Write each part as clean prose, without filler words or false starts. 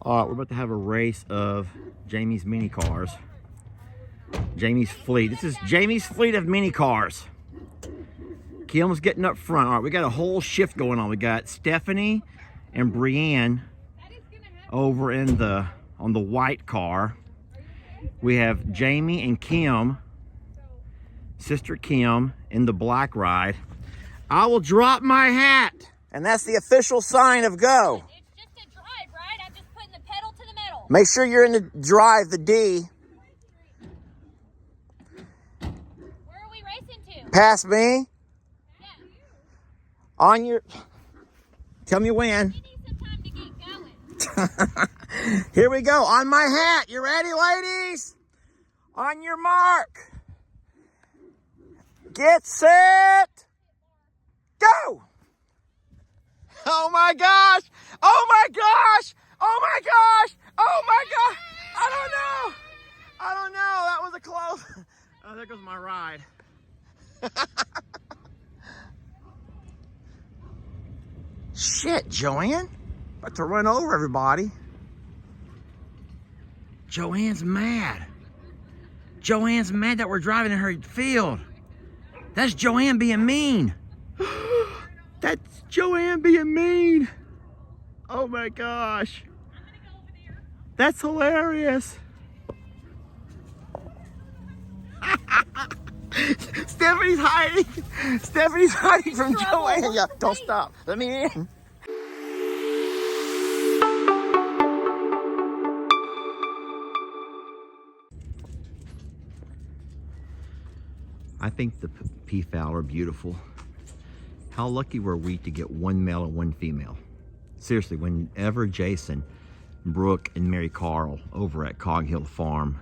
All right, we're about to have a race of Jamie's mini cars. Jamie's fleet. This is Jamie's fleet of mini cars. Kim's getting up front. All right, we got a whole shift going on. We got Stephanie and Brienne over in on the white car. We have Jamie and Kim, sister Kim, in the black ride. I will drop my hat, and that's the official sign of go. Make sure you're in the drive, the D. Where are we racing to? Past me. Yeah. On your... Tell me when. We need some time to get going. Here we go. On my hat. You ready, ladies? On your mark. Get set. Go. Oh my gosh. Oh my gosh. Oh my gosh. Oh my God! I don't know. That was a close. Oh, there goes my ride. Shit, Joanne. About to run over everybody. Joanne's mad. Joanne's mad that we're driving in her field. That's Joanne being mean. That's Joanne being mean. Oh my gosh. That's hilarious. Stephanie's hiding. Stephanie's hiding from Joanne. Yeah, don't stop. Let me in. I think the peafowl are beautiful. How lucky were we to get one male and one female? Seriously, whenever Jason, Brooke, and Mary Carl over at Cog Hill Farm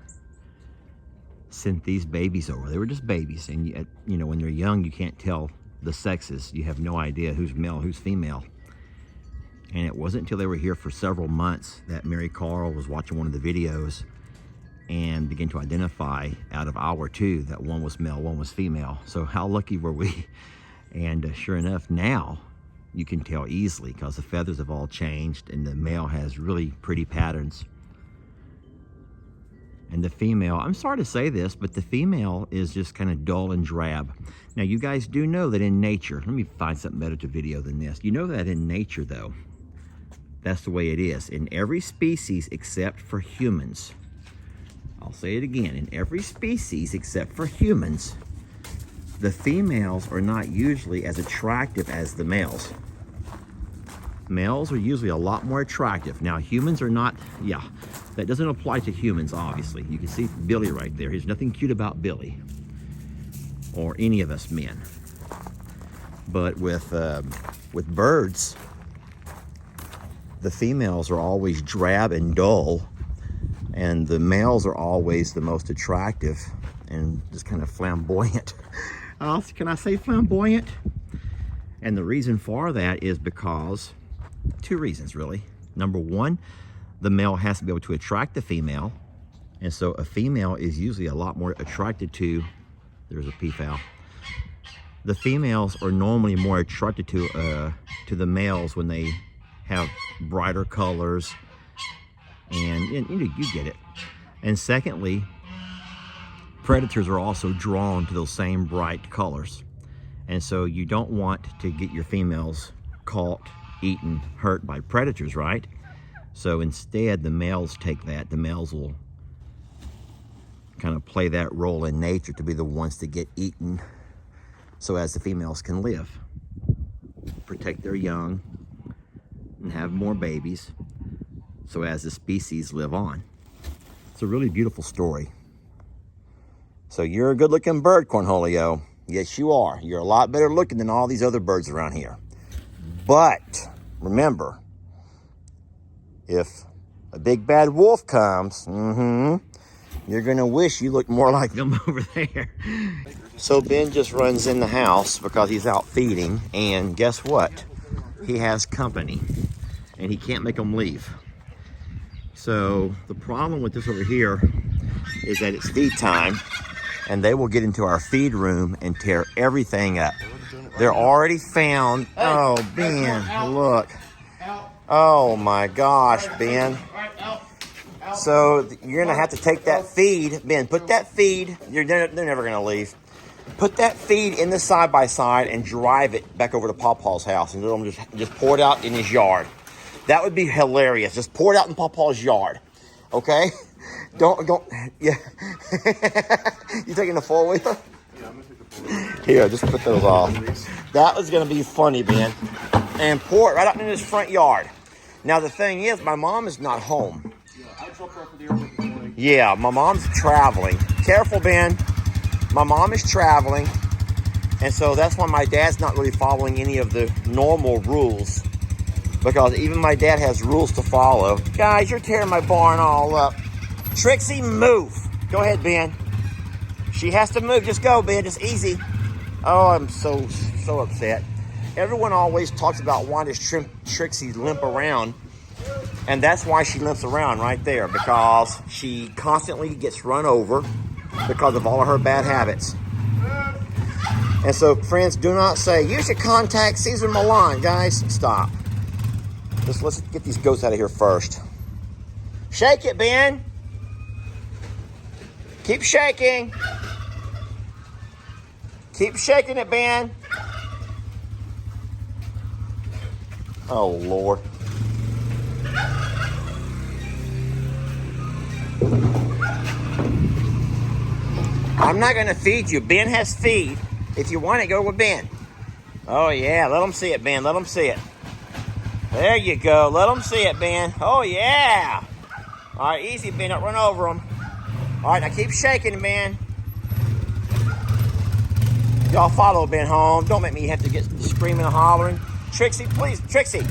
sent these babies over, they were just babies, and you know, when they're young, you can't tell the sexes. You have no idea who's male, who's female. And it wasn't until they were here for several months that Mary Carl was watching one of the videos and began to identify out of our two that one was male, one was female. So how lucky were we? And sure enough, now you can tell easily because the feathers have all changed and the male has really pretty patterns. And the female, I'm sorry to say this, but the female is just kind of dull and drab. Now you guys do know that in nature, let me find something better to video than this. You know that in nature though, that's the way it is. In every species except for humans, I'll say it again, in every species except for humans, the females are not usually as attractive as the males. Males are usually a lot more attractive. Now, humans are not, yeah, that doesn't apply to humans, obviously. You can see Billy right there. There's nothing cute about Billy or any of us men. But with birds, the females are always drab and dull, and the males are always the most attractive and just kind of flamboyant. Can I say flamboyant? And the reason for that is because, two reasons really. Number one, the male has to be able to attract the female. And so a female is usually a lot more attracted to, there's a peafowl. The females are normally more attracted to the males when they have brighter colors. And you get it. And secondly, predators are also drawn to those same bright colors. And so you don't want to get your females caught, eaten, hurt by predators, right? So instead, the males take that. The males will kind of play that role in nature to be the ones to get eaten so as the females can live, protect their young, and have more babies so as the species live on. It's a really beautiful story. So you're a good-looking bird, Cornholio. Yes, you are. You're a lot better looking than all these other birds around here. But remember, if a big bad wolf comes, you're gonna wish you looked more like them over there. So Ben just runs in the house because he's out feeding, and guess what? He has company, and he can't make them leave. So the problem with this over here is that it's feed time, and they will get into our feed room and tear everything up. They're already found. Oh, Ben, look. Oh my gosh, Ben. So you're gonna have to take that feed, Ben. Put that feed. They're never gonna leave. Put that feed in the side-by-side and drive it back over to PawPaw's house and let him just pour it out in his yard. That would be hilarious. Just pour it out in PawPaw's yard, okay? Don't. Yeah. You taking the four-wheeler? Yeah, I'm gonna take the 4-wheeler. Here, just put those off. That was gonna be funny, Ben. And pour it right out in his front yard. Now the thing is, my mom is not home. Yeah, I dropped her off at the airport this morning. Yeah, my mom's traveling. Careful, Ben. My mom is traveling, and so that's why my dad's not really following any of the normal rules, because even my dad has rules to follow. Guys, you're tearing my barn all up. Trixie, move. Go ahead, Ben. She has to move. Just go, Ben. Just easy. Oh, I'm so upset. Everyone always talks about why does Trixie limp around, and that's why she limps around right there, because she constantly gets run over because of all of her bad habits. And so, friends, do not say, you should contact Cesar Millan. Guys, stop. Let's get these goats out of here first. Shake it, Ben. Keep shaking. Keep shaking it, Ben. Oh, Lord. I'm not going to feed you. Ben has feed. If you want it, go with Ben. Oh, yeah. Let them see it, Ben. Let them see it. There you go. Let them see it, Ben. Oh, yeah. All right, easy, Ben. Don't run over them. All right, now keep shaking, Ben. Y'all follow Ben home. Don't make me have to get screaming and hollering. Trixie, please. Trixie.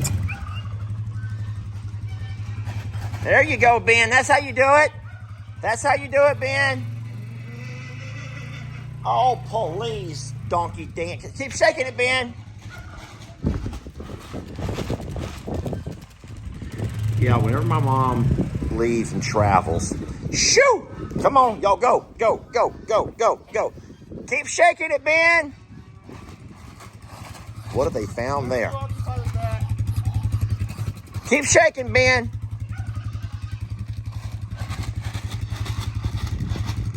There you go, Ben. That's how you do it. That's how you do it, Ben. Oh, please, donkey dang it. Keep shaking it, Ben. Yeah, whenever my mom leaves and travels, shoot! Come on, y'all, go, go, go, go, go, go. Keep shaking it, Ben. What have they found there? Keep shaking, Ben.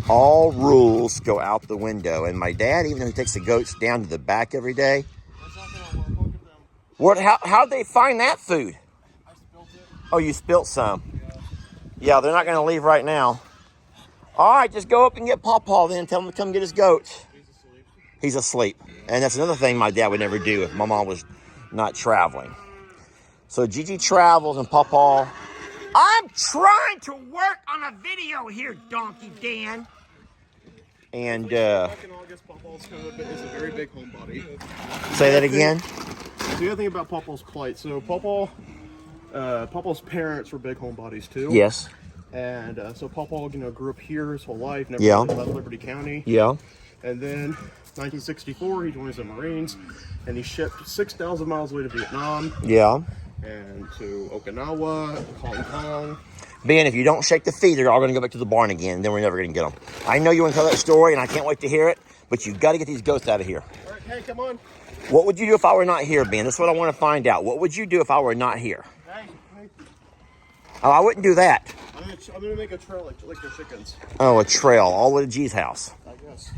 All rules go out the window. And my dad, even though he takes the goats down to the back every day, how'd they find that food? I spilt it. Oh, you spilt some. Yeah, they're not going to leave right now. All right, just go up and get PawPaw then. Tell him to come get his goats. He's asleep. And that's another thing my dad would never do if my mom was not traveling. So Gigi travels and PawPaw. I'm trying to work on a video here, Donkey Dan. And Back in August, PawPaw's is a very big homebody. say that again. So the other thing about PawPaw's plight, so PawPaw's parents were big homebodies too. Yes. And so PawPaw, grew up here his whole life, never Yeah. left Liberty County. Yeah. And then 1964, he joins the Marines, and he shipped 6,000 miles away to Vietnam Yeah. and to Okinawa, Hong Kong. Ben, if you don't shake the feet, they're all going to go back to the barn again. Then we're never going to get them. I know you want to tell that story, and I can't wait to hear it, but you've got to get these goats out of here. All right, hey, come on. What would you do if I were not here, Ben? That's what I want to find out. What would you do if I were not here? Hey. Oh, I wouldn't do that. I'm gonna make a trail like the chickens. Oh, a trail all the way to G's house. I guess.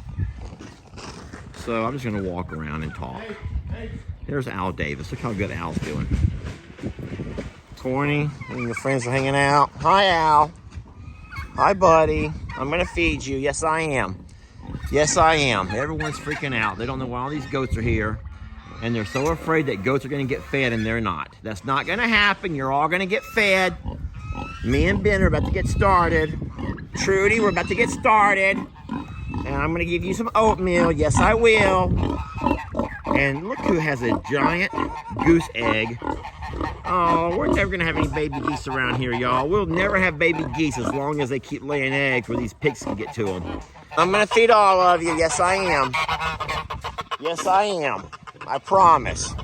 So I'm just going to walk around and talk. Hey. There's Al Davis. Look how good Al's doing. Corny and your friends are hanging out. Hi, Al. Hi, buddy. I'm going to feed you. Yes, I am. Yes, I am. Everyone's freaking out. They don't know why all these goats are here. And they're so afraid that goats are going to get fed, and they're not. That's not going to happen. You're all going to get fed. Me and Ben are about to get started. Trudy, we're about to get started. And I'm going to give you some oatmeal. Yes, I will. And look who has a giant goose egg. Oh, we're never going to have any baby geese around here, y'all. We'll never have baby geese as long as they keep laying eggs where these pigs can get to them. I'm going to feed all of you. Yes, I am. Yes, I am. I promise.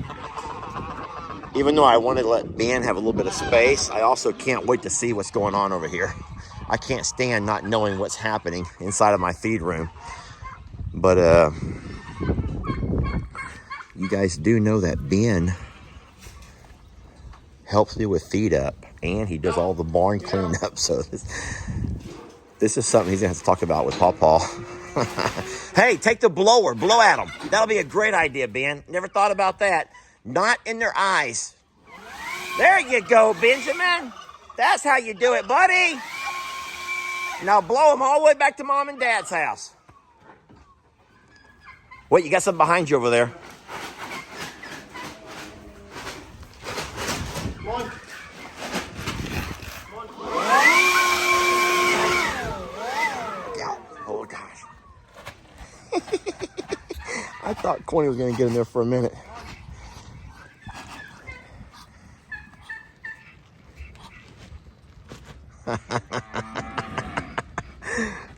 Even though I wanted to let Ben have a little bit of space, I also can't wait to see what's going on over here. I can't stand not knowing what's happening inside of my feed room. But, you guys do know that Ben helps me with feed up, and he does all the barn cleanup. So this is something he's gonna have to talk about with PawPaw. Hey, take the blower, blow at them. That'll be a great idea, Ben. Never thought about that. Not in their eyes. There you go, Benjamin. That's how you do it, buddy. Now blow them all the way back to Mom and Dad's house. Wait, you got something behind you over there. Come on. Come on. Yeah. Oh, gosh. I thought Corny was going to get in there for a minute.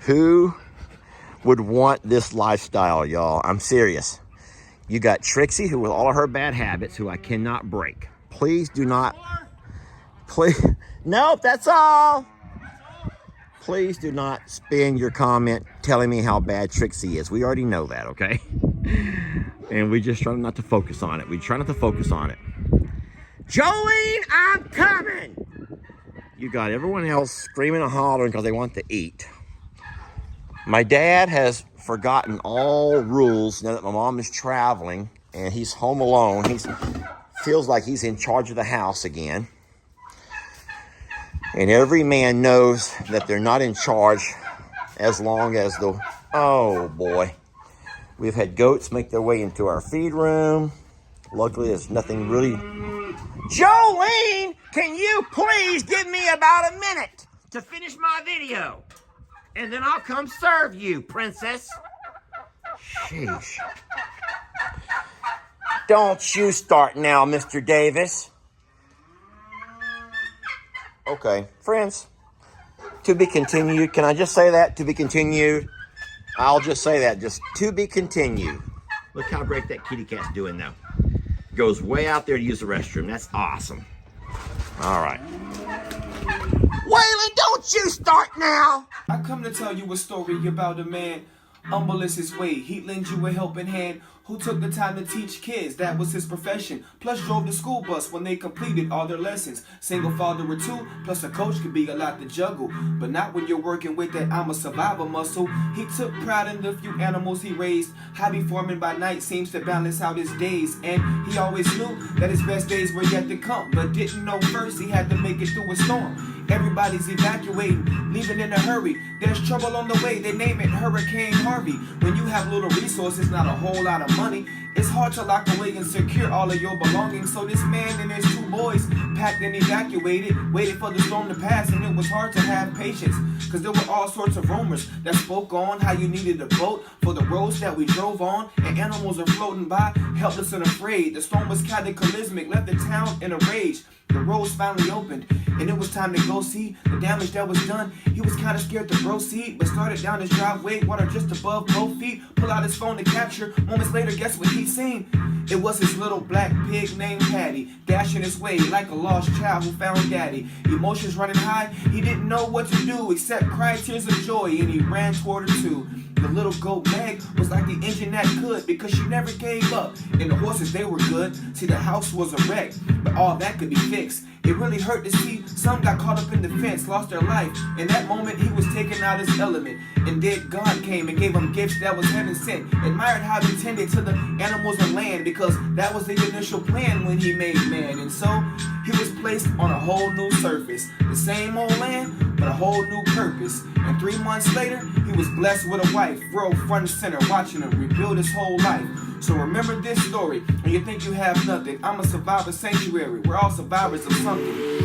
Who would want this lifestyle, y'all? I'm serious. You got Trixie, who with all of her bad habits, who I cannot break. Please do not. Please. Nope, that's all. Please do not spin your comment telling me how bad Trixie is. We already know that, okay? And we just try not to focus on it. We try not to focus on it. Jolene, I'm coming! You got everyone else screaming and hollering because they want to eat. My dad has forgotten all rules now that my mom is traveling and he's home alone. He feels like he's in charge of the house again. And every man knows that they're not in charge as long as the... Oh, boy. We've had goats make their way into our feed room. Luckily, there's nothing really... Jolene, can you please give me about a minute to finish my video? And then I'll come serve you, princess. Sheesh. Don't you start now, Mr. Davis. Okay, friends. To be continued. Can I just say that? To be continued. I'll just say that. Just to be continued. Look how great that kitty cat's doing now. Goes way out there to use the restroom. That's awesome. All right. Waylon, don't you start now. I come to tell you a story about a man, humble as his way. He'd lend you a helping hand, who took the time to teach kids. That was his profession. Plus drove the school bus when they completed all their lessons. Single father or two, plus a coach could be a lot to juggle. But not when you're working with that I'm a survivor muscle. He took pride in the few animals he raised. Hobby farming by night seems to balance out his days. And he always knew that his best days were yet to come. But didn't know first he had to make it through a storm. Everybody's evacuating, leaving in a hurry. There's trouble on the way, they name it Hurricane Harvey. When you have little resources, not a whole lot of money, it's hard to lock away and secure all of your belongings. So this man and his two boys packed and evacuated, waited for the storm to pass, and it was hard to have patience. Cause there were all sorts of rumors that spoke on how you needed a boat for the roads that we drove on, and animals are floating by, helpless and afraid. The storm was cataclysmic, left the town in a rage. The roads finally opened, and it was time to go see the damage that was done. He was kind of scared to proceed, but started down his driveway, water just above both feet. Pull out his phone to capture. Moments later, guess what he seen? It was his little black pig named Patty, dashing his way like a lost child who found daddy. Emotions running high, he didn't know what to do except cry tears of joy, and he ran toward her too. The little goat Meg was like the engine that could, because she never gave up, and the horses, they were good. See, the house was a wreck, but all that could be fixed. It really hurt to see some got caught up in the fence, lost their life. In that moment, he was taken out his element, and dead God came and gave him gifts that was heaven sent. Admired how he tended to the animals and land, because that was the initial plan when he made man. And so he was placed on a whole new surface, the same old land, but a whole new purpose. And 3 months later, he was blessed with a wife, real front and center, watching him rebuild his whole life. So remember this story when you think you have nothing. I'm a survivor sanctuary. We're all survivors of something.